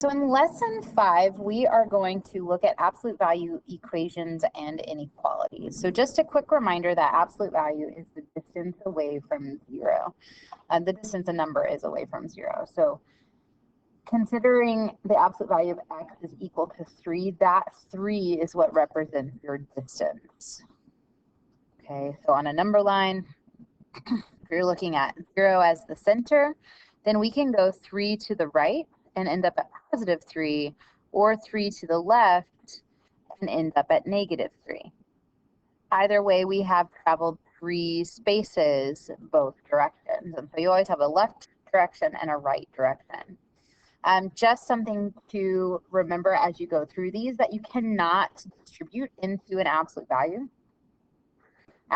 So in lesson 5, we are going to look at absolute value equations and inequalities. So just a quick reminder that absolute value is the distance away from 0. The distance a number is away from 0. So considering the absolute value of x is equal to 3, that 3 is what represents your distance. Okay, so on a number line, if you're looking at 0 as the center, then we can go 3 to the right and end up at positive 3, or 3 to the left and end up at negative 3. Either way, we have traveled 3 spaces both directions. And so you always have a left direction and a right direction. Just something to remember as you go through these, that you cannot distribute into an absolute value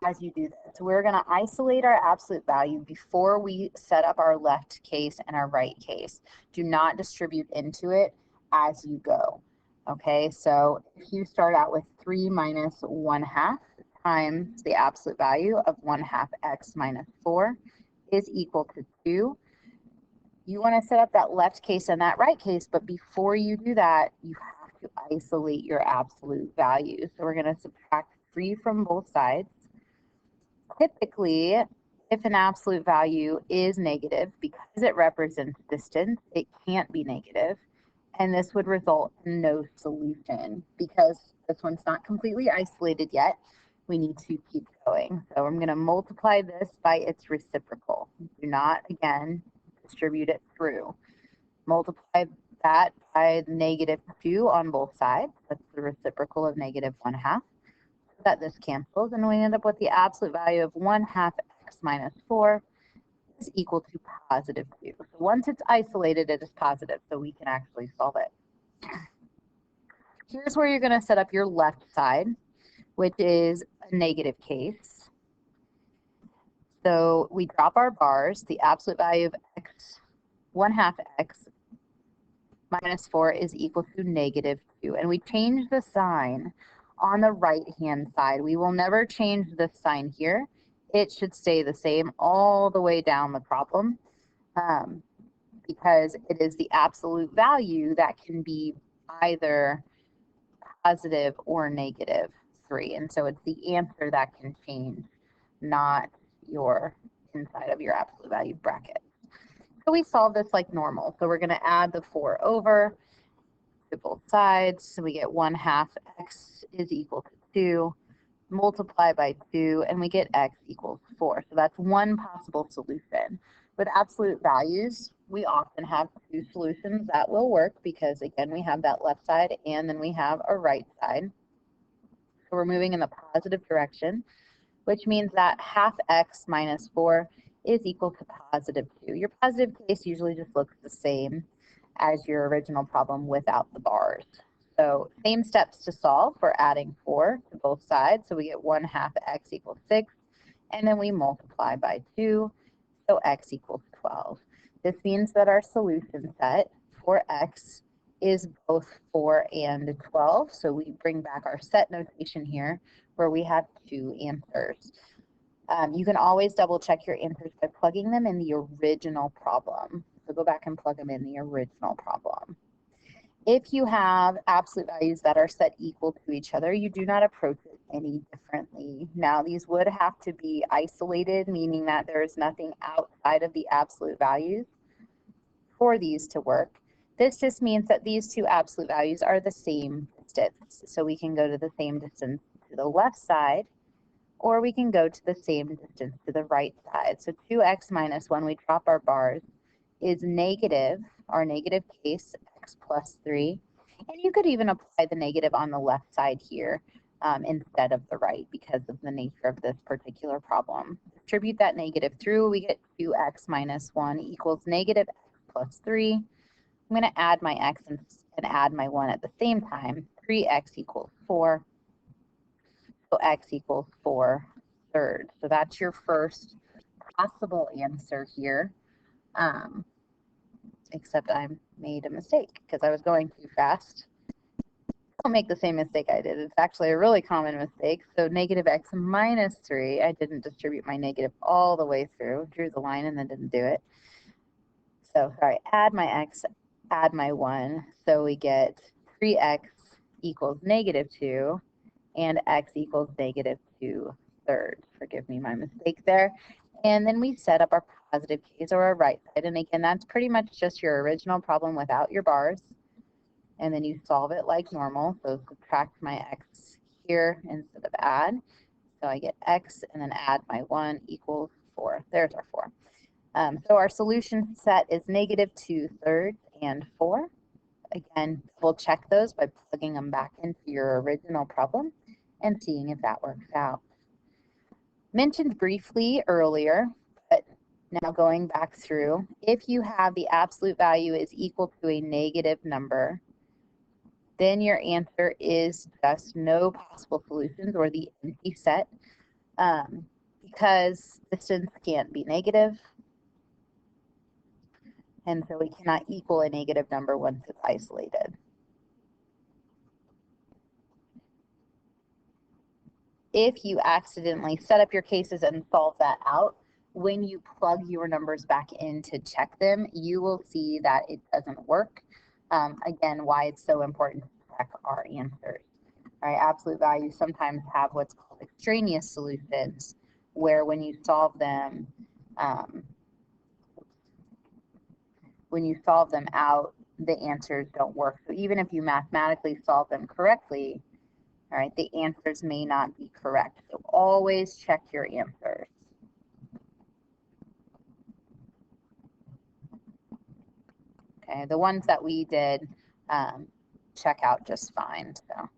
as you do this. So we're going to isolate our absolute value before we set up our left case and our right case. Do not distribute into it as you go. Okay, so if you start out with 3 minus 1/2 times the absolute value of 1/2 x minus 4 is equal to 2. You want to set up that left case and that right case, but before you do that, you have to isolate your absolute value. So we're going to subtract 3 from both sides. Typically, if an absolute value is negative, because it represents distance, it can't be negative, and this would result in no solution. Because this one's not completely isolated yet, we need to keep going. So I'm going to multiply this by its reciprocal. Do not, again, distribute it through. Multiply that by negative 2 on both sides. That's the reciprocal of negative 1/2. That this cancels, and we end up with the absolute value of 1/2 x minus 4 is equal to positive 2. So once it's isolated, it is positive, so we can actually solve it. Here's where you're going to set up your left side, which is a negative case. So we drop our bars. The absolute value of x, 1/2 x minus 4 is equal to negative 2. And we change the sign on the right-hand side. We will never change this sign here. It should stay the same all the way down the problem, because it is the absolute value that can be either positive or negative 3. And so it's the answer that can change, not your inside of your absolute value bracket. So we solve this like normal. So we're going to add the 4 over to both sides. So we get 1/2 x is equal to 2, multiply by 2, and we get x equals 4. So that's one possible solution. With absolute values, we often have 2 solutions that will work because, again, we have that left side and then we have a right side. So we're moving in the positive direction, which means that 1/2 x minus 4 is equal to positive 2. Your positive case usually just looks the same as your original problem without the bars. So same steps to solve. We're adding 4 to both sides. So we get 1/2 x equals 6. And then we multiply by 2. So x equals 12. This means that our solution set for x is both 4 and 12. So we bring back our set notation here where we have 2 answers. You can always double check your answers by plugging them in the original problem. So go back and plug them in the original problem. If you have absolute values that are set equal to each other, you do not approach it any differently. Now, these would have to be isolated, meaning that there is nothing outside of the absolute values for these to work. This just means that these 2 absolute values are the same distance. So we can go to the same distance to the left side, or we can go to the same distance to the right side. So 2x minus 1, we drop our bars, is negative, our negative case, x plus 3. And you could even apply the negative on the left side here instead of the right because of the nature of this particular problem. Distribute that negative through, we get 2x minus 1 equals negative x plus 3. I'm going to add my x and add my 1 at the same time. 3x equals 4. So x equals 4/3. So that's your first possible answer here. Except I made a mistake because I was going too fast. Don't make the same mistake I did. It's actually a really common mistake. So negative x minus 3, I didn't distribute my negative all the way through, drew the line and then didn't do it. So sorry, add my x add my 1. So we get 3x equals -2 and x equals -2 thirds. Forgive me my mistake there. And then we set up our positive case or our right side. And again, that's pretty much just your original problem without your bars. And then you solve it like normal. So subtract my x here instead of add. So I get x and then add my 1 equals 4. There's our 4. So our solution set is -2 thirds and 4. Again, we'll check those by plugging them back into your original problem and seeing if that works out. Mentioned briefly earlier, but now going back through, if you have the absolute value is equal to a negative number, then your answer is just no possible solutions or the empty set, because distance can't be negative, and so we cannot equal a negative number once it's isolated. If you accidentally set up your cases and solve that out, when you plug your numbers back in to check them, you will see that it doesn't work. Again, why it's so important to check our answers. All right, absolute values sometimes have what's called extraneous solutions, where when you solve them out, the answers don't work. So even if you mathematically solve them correctly, all right, the answers may not be correct. So always check your answers. Okay, the ones that we did check out just fine. So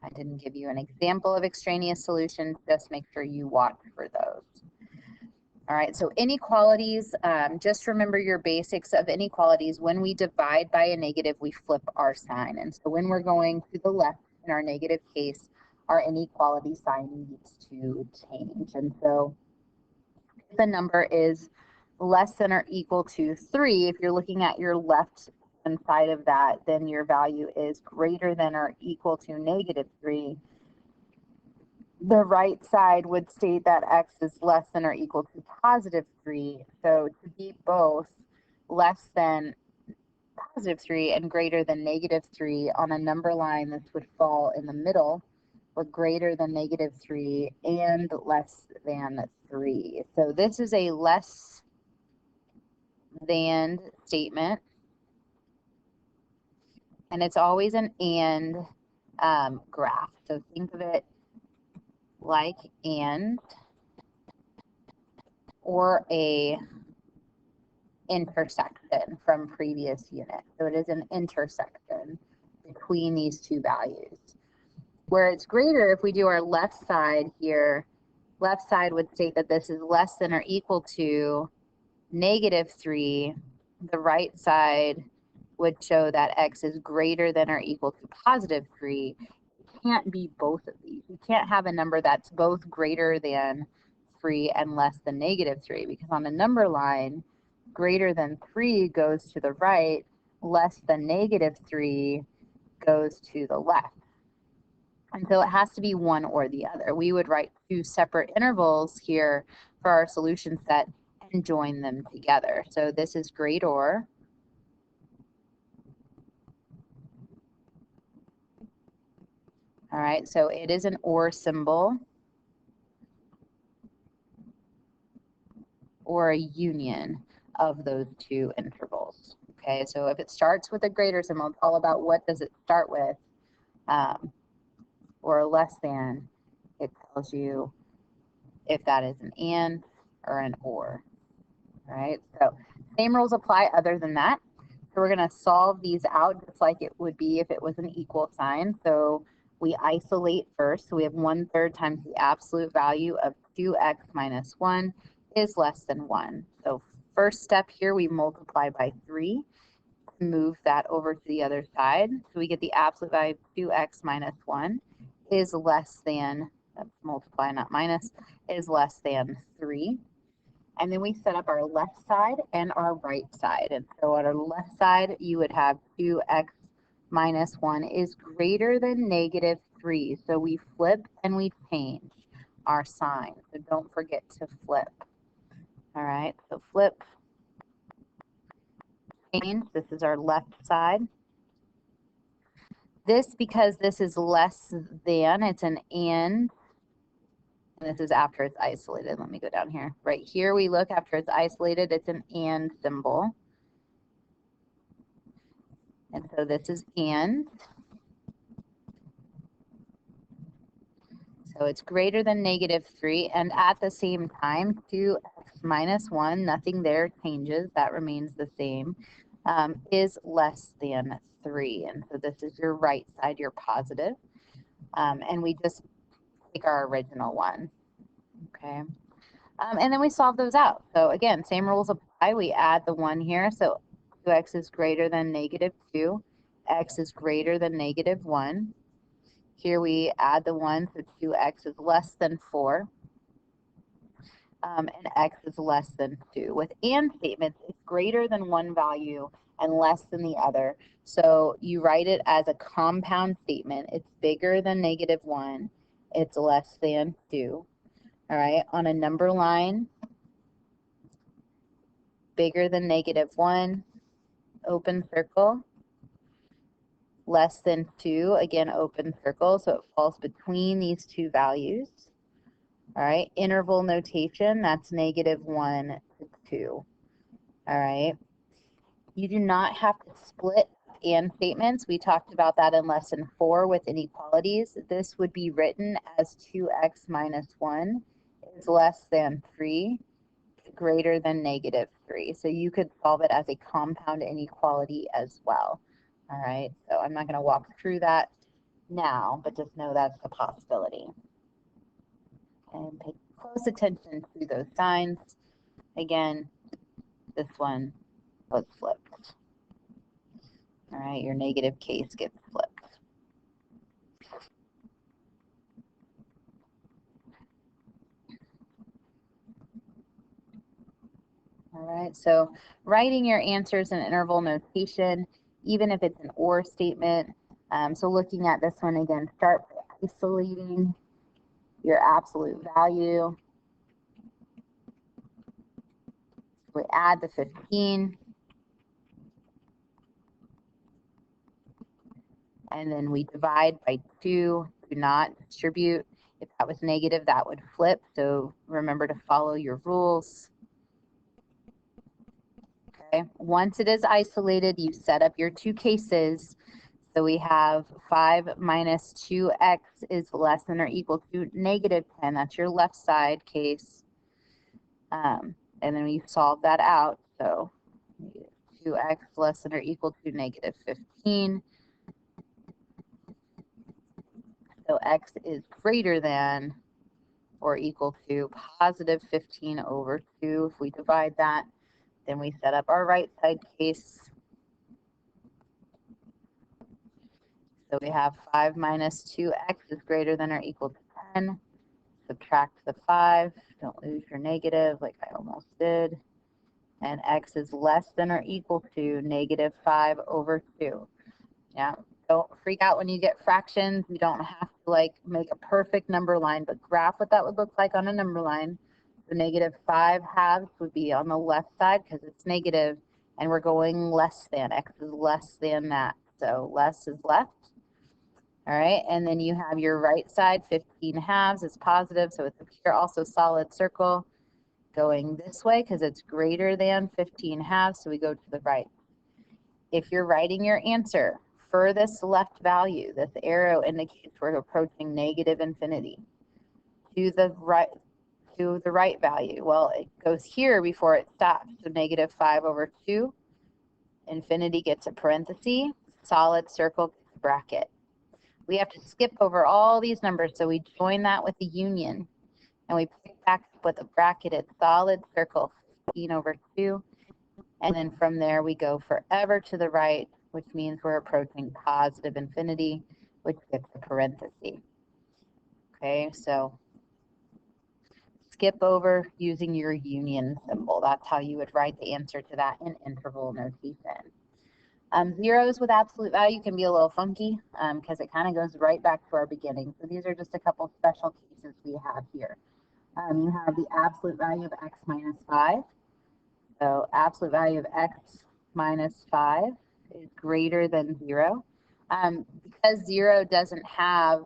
I didn't give you an example of extraneous solutions. Just make sure you watch for those. All right, so inequalities, just remember your basics of inequalities. When we divide by a negative, we flip our sign. And so when we're going to the left in our negative case, our inequality sign needs to change. And so if the number is less than or equal to 3, if you're looking at your left hand side of that, then your value is greater than or equal to -3. The right side would state that x is less than or equal to +3. So to be both less than +3 and greater than -3 on a number line, this would fall in the middle, or greater than -3 and less than 3. So this is a less than statement, and it's always an and graph. So think of it like and or a intersection from previous unit. So it is an intersection between these two values. Where it's greater, if we do our left side here, left side would state that this is less than or equal to -3. The right side would show that x is greater than or equal to +3. It can't be both of these. You can't have a number that's both greater than 3 and less than -3, because on a number line, greater than 3 goes to the right, less than -3 goes to the left. And so it has to be one or the other. We would write two separate intervals here for our solution set and join them together. So this is greater. All right, so it is an or symbol or a union of those two intervals. Okay, so if it starts with a greater symbol, it's all about what does it start with, or less than, it tells you if that is an and or an or. All right, so same rules apply other than that. So we're going to solve these out just like it would be if it was an equal sign. So we isolate first. So we have 1/3 times the absolute value of 2x minus 1 is less than 1. So first step here, we multiply by 3 to move that over to the other side. So we get the absolute value of 2x minus 1 is less than, that's multiply not minus, is less than 3. And then we set up our left side and our right side. And so on our left side, you would have 2x minus 1 is greater than -3. So we flip and we change our sign. So don't forget to flip. All right, so flip change. This is our left side. This, because this is less than, it's an and this is after it's isolated. Let me go down here. Right here we look after it's isolated, it's an and symbol. And so this is and. So it's greater than -3, and at the same time, 2x minus 1, nothing there changes, that remains the same, is less than 3. And so this is your right side, your positive. And we just take our original one, okay? And then we solve those out. So again, same rules apply. We add the 1 here, so 2x is greater than -2, x is greater than -1. Here we add the 1, so 2x is less than 4, and x is less than 2. With and statements, it's greater than one value and less than the other. So you write it as a compound statement. It's bigger than -1. It's less than 2. All right, on a number line, bigger than -1, open circle. Less than 2, again, open circle, so it falls between these two values. All right, interval notation, that's -1 to 2. All right, you do not have to split and statements. We talked about that in lesson 4 with inequalities. This would be written as 2x minus 1 is less than 3, greater than -3. So you could solve it as a compound inequality as well. All right, so I'm not going to walk through that now, but just know that's a possibility. And pay close attention to those signs. Again, this one was flipped. All right, your negative case gets flipped. All right, so writing your answers in interval notation, even if it's an or statement. So looking at this one again, start by isolating your absolute value. We add the 15. And then we divide by 2, do not distribute. If that was negative, that would flip. So remember to follow your rules. Okay. Once it is isolated, you set up your two cases. So we have 5 minus 2x is less than or equal to -10. That's your left side case. And then we solve that out. So 2x less than or equal to -15. So x is greater than or equal to positive 15 over 2. If we divide that, then we set up our right side case. So we have 5 minus 2x is greater than or equal to 10. Subtract the 5. Don't lose your negative like I almost did. And x is less than or equal to -5 over 2. Yeah, don't freak out when you get fractions. You don't have to like make a perfect number line, but graph what that would look like on a number line. The -5 halves would be on the left side because it's negative, and we're going less than. X is less than that, so less is left. All right, and then you have your right side, 15 halves is positive, so it's up here also solid circle going this way because it's greater than 15 halves, so we go to the right. If you're writing your answer, furthest left value, this arrow indicates we're approaching -infinity. To the right value, well, it goes here before it stops. So -5 over 2, infinity gets a parenthesis, solid circle bracket. We have to skip over all these numbers, so we join that with the union, and we pick back up with a bracketed solid circle, 15 over 2. And then from there, we go forever to the right, which means we're approaching positive infinity, which gets a parenthesis. Okay, so skip over using your union symbol. That's how you would write the answer to that in interval notation. Zeros with absolute value can be a little funky because it kind of goes right back to our beginning. So these are just a couple special cases we have here. You have the absolute value of x minus 5. So absolute value of x minus 5 is greater than 0. Because 0 doesn't have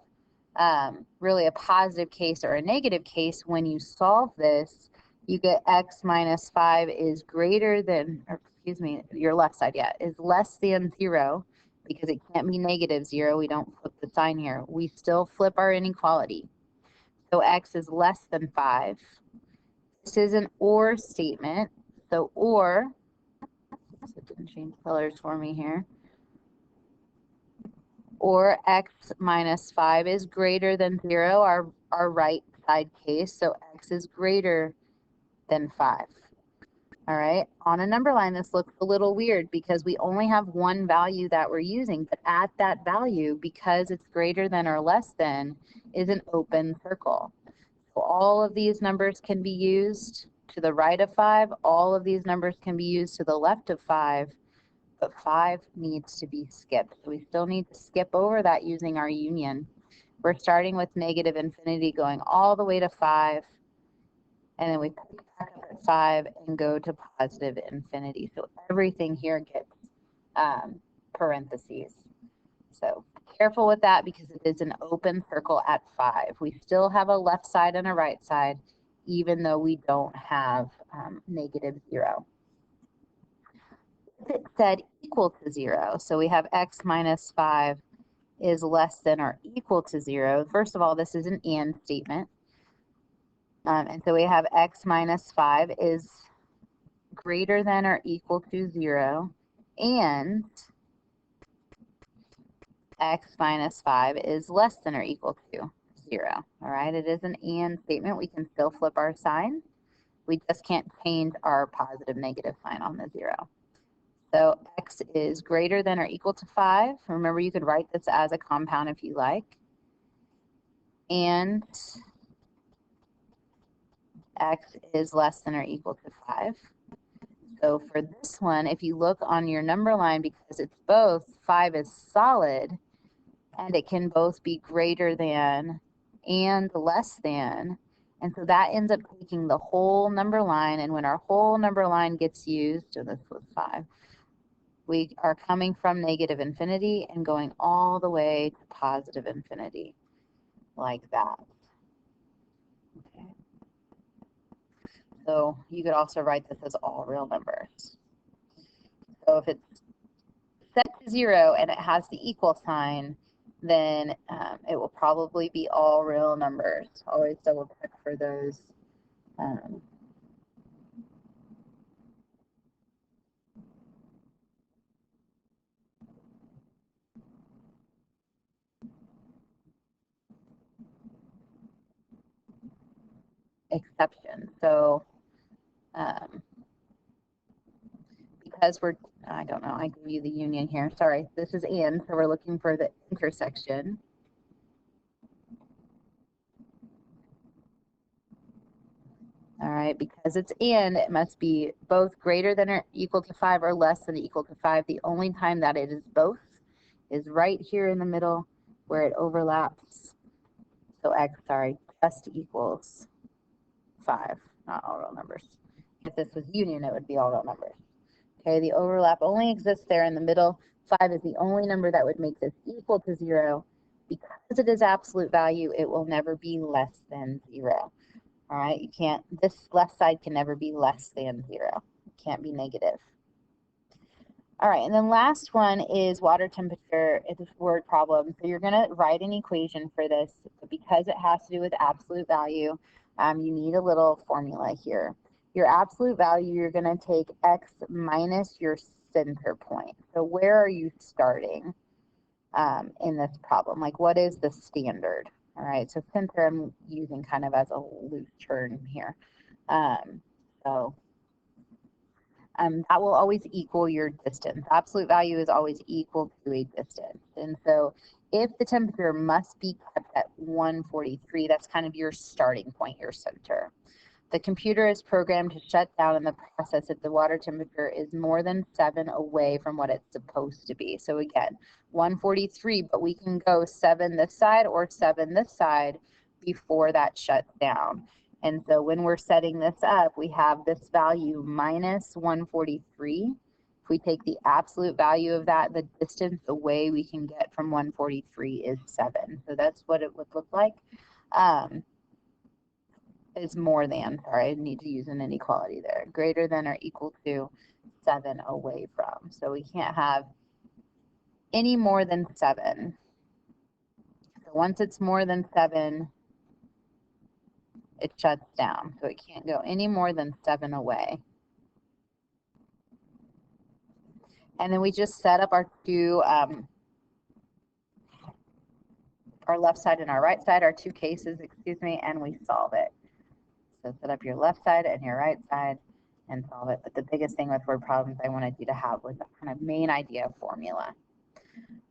really a positive case or a negative case, when you solve this, you get x minus 5 is greater than, or excuse me, your left side, yeah, is less than 0, because it can't be negative 0. We don't flip the sign here. We still flip our inequality. So x is less than 5. This is an or statement. So or, so it didn't change colors for me here. Or x minus 5 is greater than 0, our right side case. So x is greater than 5. All right, on a number line, this looks a little weird because we only have one value that we're using, but at that value, because it's greater than or less than, is an open circle. So all of these numbers can be used to the right of 5. All of these numbers can be used to the left of 5, but 5 needs to be skipped. So we still need to skip over that using our union. We're starting with negative infinity, going all the way to 5. And then we pick back up at 5 and go to positive infinity. So everything here gets parentheses. So careful with that because it is an open circle at 5. We still have a left side and a right side, even though we don't have negative 0. If it said equal to 0, so we have x minus 5 is less than or equal to 0. First of all, this is an and statement. And so we have x minus 5 is greater than or equal to 0, and x minus 5 is less than or equal to 0. All right, it is an and statement. We can still flip our sign. We just can't change our positive negative sign on the 0. So x is greater than or equal to 5. Remember, you could write this as a compound if you like. And x is less than or equal to 5. So for this one, if you look on your number line, because it's both, 5 is solid, and it can both be greater than and less than. And so that ends up taking the whole number line, and when our whole number line gets used, so this was 5, we are coming from negative infinity and going all the way to positive infinity, like that. Okay. So you could also write this as all real numbers. So if it's set to 0 and it has the equal sign, then it will probably be all real numbers. Always double check for those. Exceptions. So because we're, I don't know, I gave you the union here. Sorry, this is and, so we're looking for the intersection. All right, because it's and, it must be both greater than or equal to 5 or less than or equal to 5. The only time that it is both is right here in the middle where it overlaps. So x, sorry, just equals 5, not all real numbers. If this was union, it would be all real numbers. Okay, the overlap only exists there in the middle. 5 is the only number that would make this equal to 0. Because it is absolute value, it will never be less than 0. All right, you can't, this left side can never be less than 0. It can't be negative. All right, and then last one is water temperature. It's a word problem. So you're going to write an equation for this. But because it has to do with absolute value, you need a little formula here. Your absolute value, you're going to take x minus your center point. So where are you starting in this problem? Like, what is the standard? All right, so center I'm using kind of as a loose term here. That will always equal your distance. Absolute value is always equal to a distance. And so if the temperature must be kept at 143, that's kind of your starting point, your center. The computer is programmed to shut down in the process if the water temperature is more than 7 away from what it's supposed to be. So again, 143, but we can go 7 this side or 7 this side before that shuts down. And so when we're setting this up, we have this value minus 143 If we take the absolute value of that, the distance away we can get from 143 is 7. So that's what it would look like. Is more than, sorry, I need to use an inequality there, greater than or equal to 7 away from. So we can't have any more than 7. So once it's more than 7, it shuts down. So it can't go any more than 7 away. And then we just set up our two, our left side and our right side, our two cases, excuse me, and we solve it. So set up your left side and your right side and solve it. But the biggest thing with word problems I wanted you to have was that kind of main idea of formula.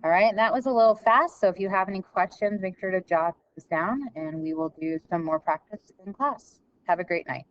All right, and that was a little fast. So if you have any questions, make sure to jot this down and we will do some more practice in class. Have a great night.